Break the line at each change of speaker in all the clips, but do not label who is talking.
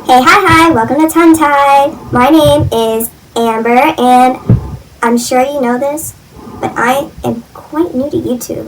Hey, hi, welcome to Tongue Tied. My name is Amber, and I'm sure you know this, but I am quite new to YouTube.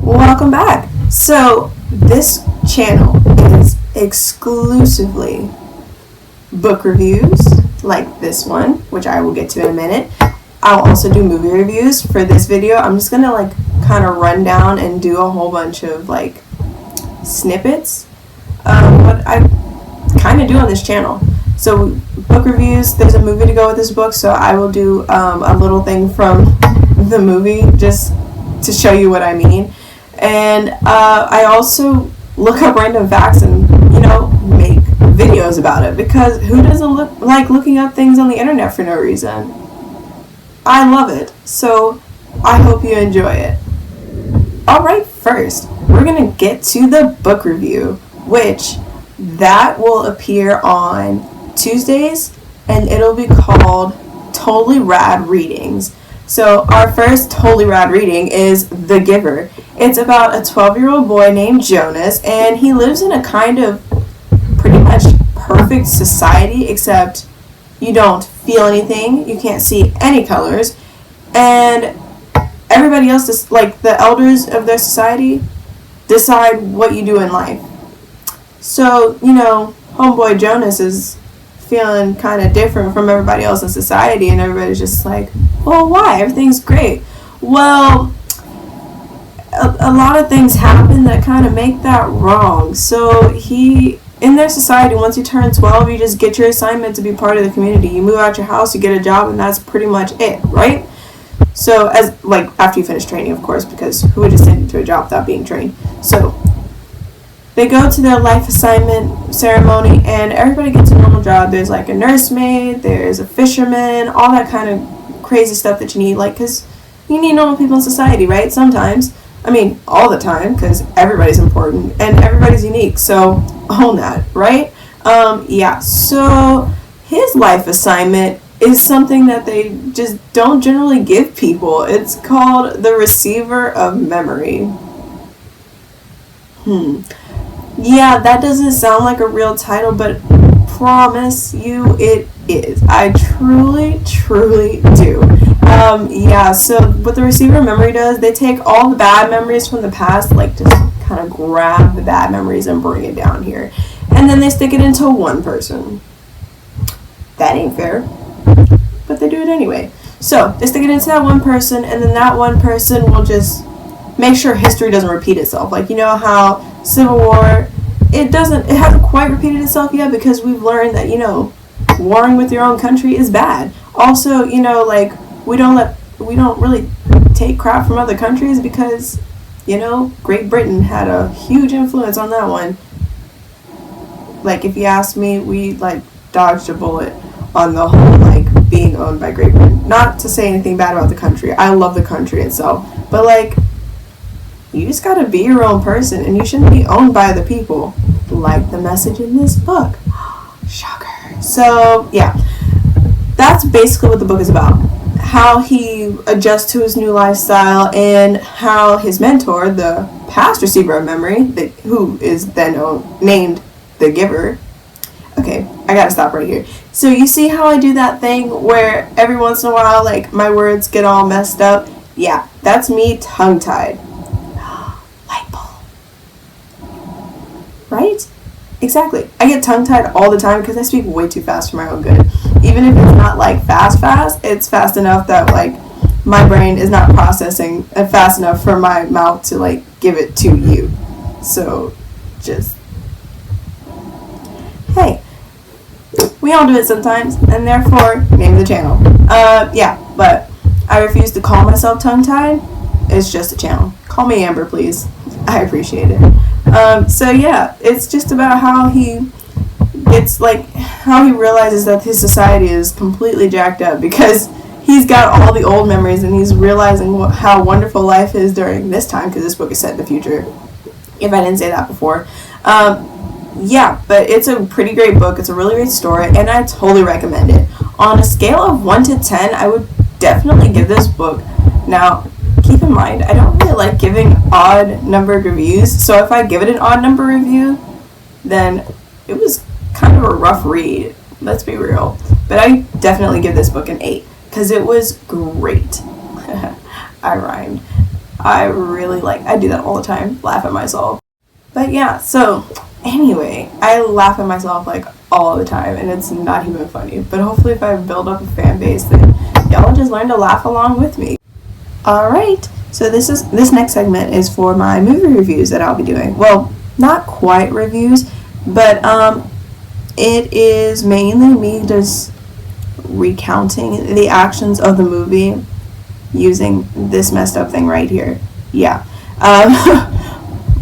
Welcome back. So this channel is exclusively book reviews like this one, which I will get to in a minute. I'll also do movie reviews. For this video, I'm just gonna kind of run down and do a whole bunch of snippets of what I kind of do on this channel. So book reviews, there's a movie to go with this book, so I will do a little thing from the movie just to show you what I mean. And I also look up random facts and, make videos about it, because who doesn't like looking up things on the internet for no reason? I love it, so I hope you enjoy it. Alright, first, we're going to get to the book review, which that will appear on Tuesdays, and it'll be called Totally Rad Readings. So our first Totally Rad reading is The Giver. It's about a 12-year-old boy named Jonas, and he lives in a kind of pretty much perfect society, except you don't feel anything, you can't see any colors, and everybody else, the elders of their society, decide what you do in life. So, homeboy Jonas is feeling kind of different from everybody else in society, and everybody's just like, well, why? Everything's great. Well, a lot of things happen that kind of make that wrong. So in their society, once you turn 12, you just get your assignment to be part of the community. You move out your house, you get a job, and that's pretty much it, right? So after you finish training, of course, because who would just send you to a job without being trained? So they go to their life assignment ceremony, and everybody gets a normal job. There's a nursemaid, there's a fisherman, all that kind of crazy stuff that you need, because you need normal people in society, right? Sometimes. I mean, all the time, because everybody's important and everybody's unique, so own that, right? So his life assignment is something that they just don't generally give people. It's called the Receiver of Memory. Yeah, that doesn't sound like a real title, but promise you it is. I truly do. So what the Receiver of Memory does, they take all the bad memories from the past, just kind of grab the bad memories and bring it down here. And then they stick it into one person. That ain't fair, but they do it anyway. So they stick it into that one person, and then that one person will just make sure history doesn't repeat itself. How Civil War, it hasn't quite repeated itself yet, because we've learned that, warring with your own country is bad. Also, we don't really take crap from other countries, because, Great Britain had a huge influence on that one. If you ask me, we, dodged a bullet on the whole, being owned by Great Britain. Not to say anything bad about the country. I love the country itself. But, you just gotta be your own person, and you shouldn't be owned by other people. Like the message in this book. Shocker. So, yeah. That's basically what the book is about. How he adjusts to his new lifestyle, and how his mentor, the past Receiver of Memory, who is then named The Giver. Okay, I gotta stop right here. So you see how I do that thing where every once in a while, my words get all messed up? Yeah, that's me tongue-tied. Light bulb. Right? Exactly. I get tongue-tied all the time because I speak way too fast for my own good. Even if it's not fast, it's fast enough that my brain is not processing fast enough for my mouth to give it to you. So just, hey, we all do it sometimes, and therefore name the channel. But I refuse to call myself tongue-tied. It's just a channel. Call me Amber, please. I appreciate it. It's just about how he gets how he realizes that his society is completely jacked up, because he's got all the old memories and he's realizing how wonderful life is during this time, because this book is set in the future, if I didn't say that before. Yeah, but it's a pretty great book. It's a really great story, and I totally recommend it. On a scale of 1 to 10, I would definitely give this book. Now, keep in mind, I don't really like giving odd numbered reviews, so if I give it an odd number review, then it was kind of a rough read. Let's be real. But I definitely give this book an 8, because it was great. I rhymed. I do that all the time, laugh at myself. But yeah, so anyway, I laugh at myself like all the time, and it's not even funny. But hopefully if I build up a fan base, then y'all just learn to laugh along with me. Alright, so this next segment is for my movie reviews that I'll be doing. Well, not quite reviews, but it is mainly me just recounting the actions of the movie using this messed up thing right here. Yeah.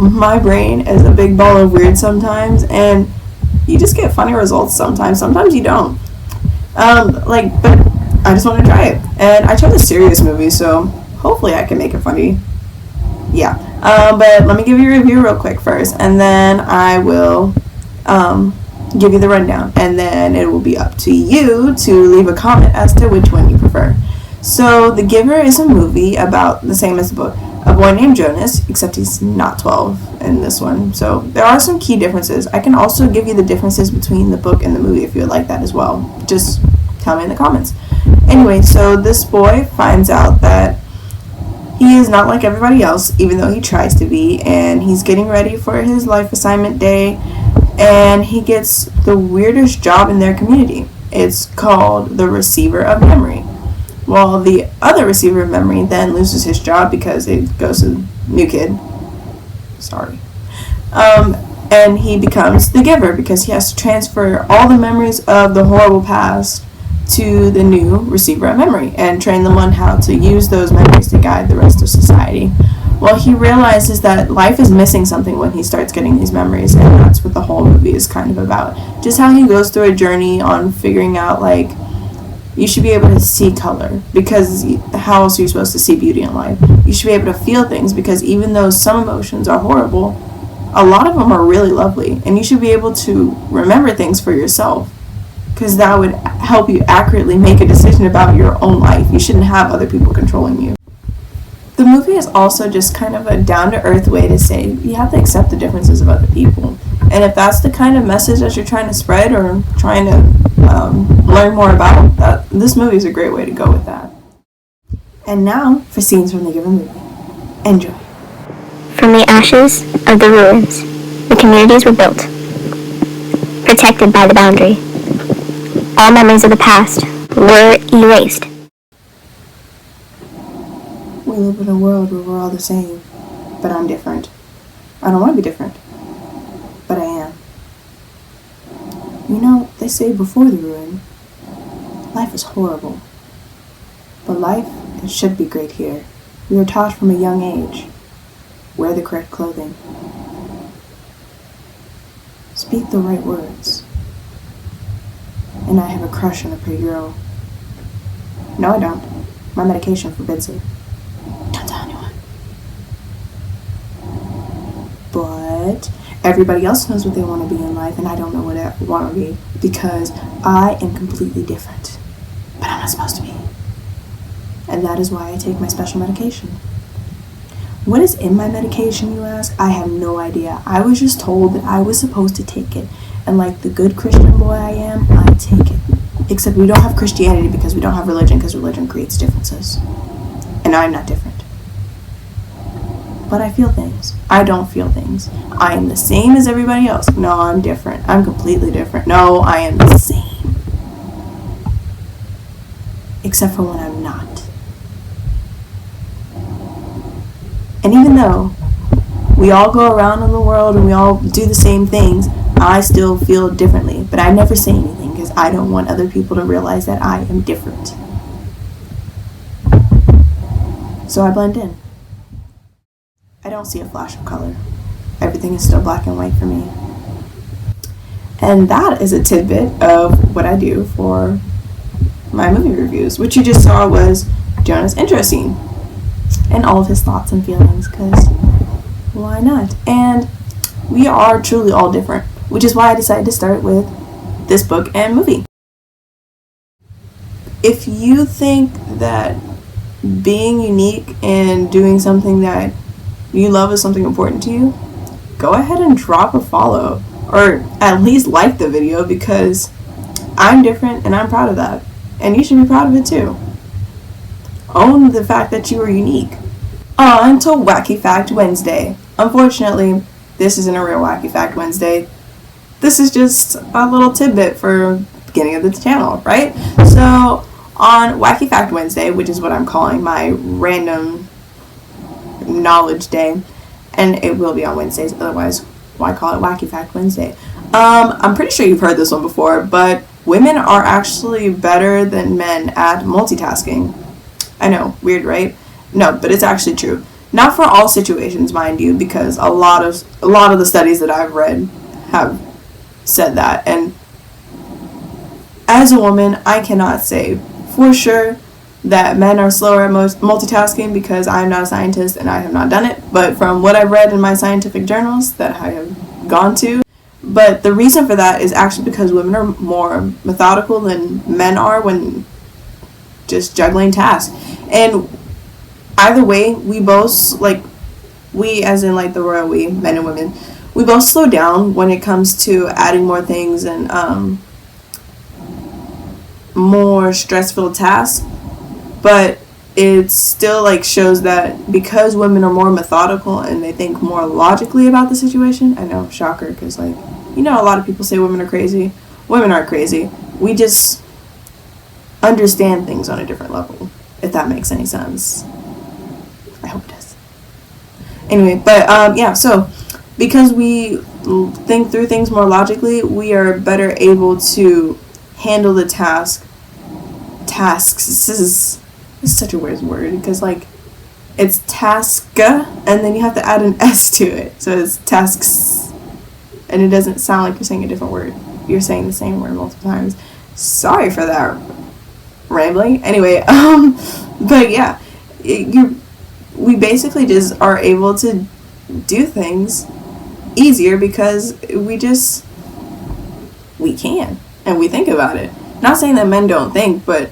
My brain is a big ball of weird sometimes, and you just get funny results sometimes. Sometimes you don't. But I just want to try it. And I chose a serious movie, so hopefully I can make it funny. Yeah. But let me give you a review real quick first, and then I will give you the rundown. And then it will be up to you to leave a comment as to which one you prefer. So, The Giver is a movie about the same as the book. A boy named Jonas, except he's not 12 in this one. So, there are some key differences. I can also give you the differences between the book and the movie if you would like that as well. Just tell me in the comments. Anyway, so this boy finds out that he is not like everybody else, even though he tries to be, and he's getting ready for his life assignment day, and he gets the weirdest job in their community. It's called the Receiver of Memory. Well, the other receiver of memory then loses his job because it goes to the new kid. Sorry. And he becomes the giver because he has to transfer all the memories of the horrible past to the new receiver of memory and train them on how to use those memories to guide the rest of society. Well, he realizes that life is missing something when he starts getting these memories, and that's what the whole movie is kind of about. Just how he goes through a journey on figuring out, like, you should be able to see color, because how else are you supposed to see beauty in life? You should be able to feel things, because even though some emotions are horrible, a lot of them are really lovely. And you should be able to remember things for yourself, because that would help you accurately make a decision about your own life. You shouldn't have other people controlling you. The movie is also just kind of a down-to-earth way to say you have to accept the differences of other people. And if that's the kind of message that you're trying to spread or trying to learn more about, this movie is a great way to go with that. And now for scenes from the given movie. Enjoy.
From the ashes of the ruins, the communities were built, protected by the boundary. All memories of the past were erased.
We live in a world where we're all the same, but I'm different. I don't want to be different, but I am. You know, they say before the ruin, life is horrible. But life, it should be great here. We are taught from a young age. Wear the correct clothing. Speak the right words. And I have a crush on a pretty girl. No, I don't. My medication forbids it. Don't tell anyone. But everybody else knows what they want to be in life, and I don't know what I want to be, because I am completely different. But I'm not supposed to be. And that is why I take my special medication. What is in my medication, you ask? I have no idea. I was just told that I was supposed to take it. And like the good Christian boy I am, I take it. Except we don't have Christianity because we don't have religion, because religion creates differences. And I'm not different. But I feel things. I don't feel things. I am the same as everybody else. No, I'm different. I'm completely different. No, I am the same. Except for when I'm not. And even though we all go around in the world and we all do the same things, I still feel differently. But I never say anything because I don't want other people to realize that I am different. So I blend in. I don't see a flash of color. Everything is still black and white for me. And that is a tidbit of what I do for my movie reviews. What you just saw was Jonah's intro scene and all of his thoughts and feelings, because why not? And we are truly all different, which is why I decided to start with this book and movie. If you think that being unique and doing something that you love is something important to you, go ahead and drop a follow, or at least like the video, because I'm different and I'm proud of that. And you should be proud of it too. Own the fact that you are unique. On to Wacky Fact Wednesday. Unfortunately, this isn't a real Wacky Fact Wednesday. This is just a little tidbit for beginning of the channel, right? So on Wacky Fact Wednesday, which is what I'm calling my random knowledge day, and it will be on Wednesdays, otherwise why call it Wacky Fact Wednesday? I'm pretty sure you've heard this one before, but women are actually better than men at multitasking. I know, weird, right? No, but it's actually true. Not for all situations, mind you, because a lot of the studies that I've read have said that. And as a woman, I cannot say for sure that men are slower at multitasking, because I am not a scientist and I have not done it. But from what I've read in my scientific journals that I have gone to, but the reason for that is actually because women are more methodical than men are when just juggling tasks. And either way, we both, like, we as in like the royal we, men and women, we both slow down when it comes to adding more things and more stressful tasks. But it still like shows that because women are more methodical and they think more logically about the situation. I know, shocker, because like, you know, a lot of people say women are crazy. Women aren't crazy. We just understand things on a different level, if that makes any sense. I hope it does. Anyway, but yeah, so because we think through things more logically, we are better able to handle the tasks. This is such a weird word, because like it's task and then you have to add an S to it, so it's tasks, and it doesn't sound like you're saying a different word. You're saying the same word multiple times. Sorry for that rambling. Anyway, but yeah, we basically just are able to do things easier because we can, and we think about it. Not saying that men don't think, but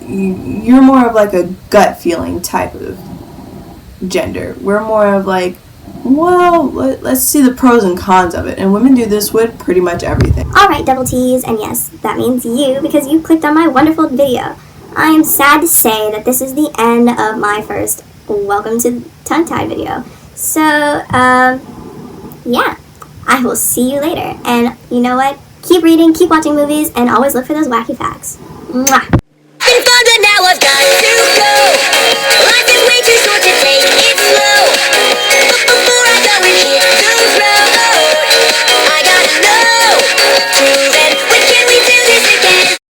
you're more of like a gut feeling type of gender. We're more of like, well, let's see the pros and cons of it, and women do this with pretty much everything.
Alright, double T's, and yes, that means you, because you clicked on my wonderful video. I am sad to say that this is the end of my first Welcome to Tongue-Tied video. So, yeah, I will see you later, and you know what? Keep reading, keep watching movies, and always look for those wacky facts. Mwah!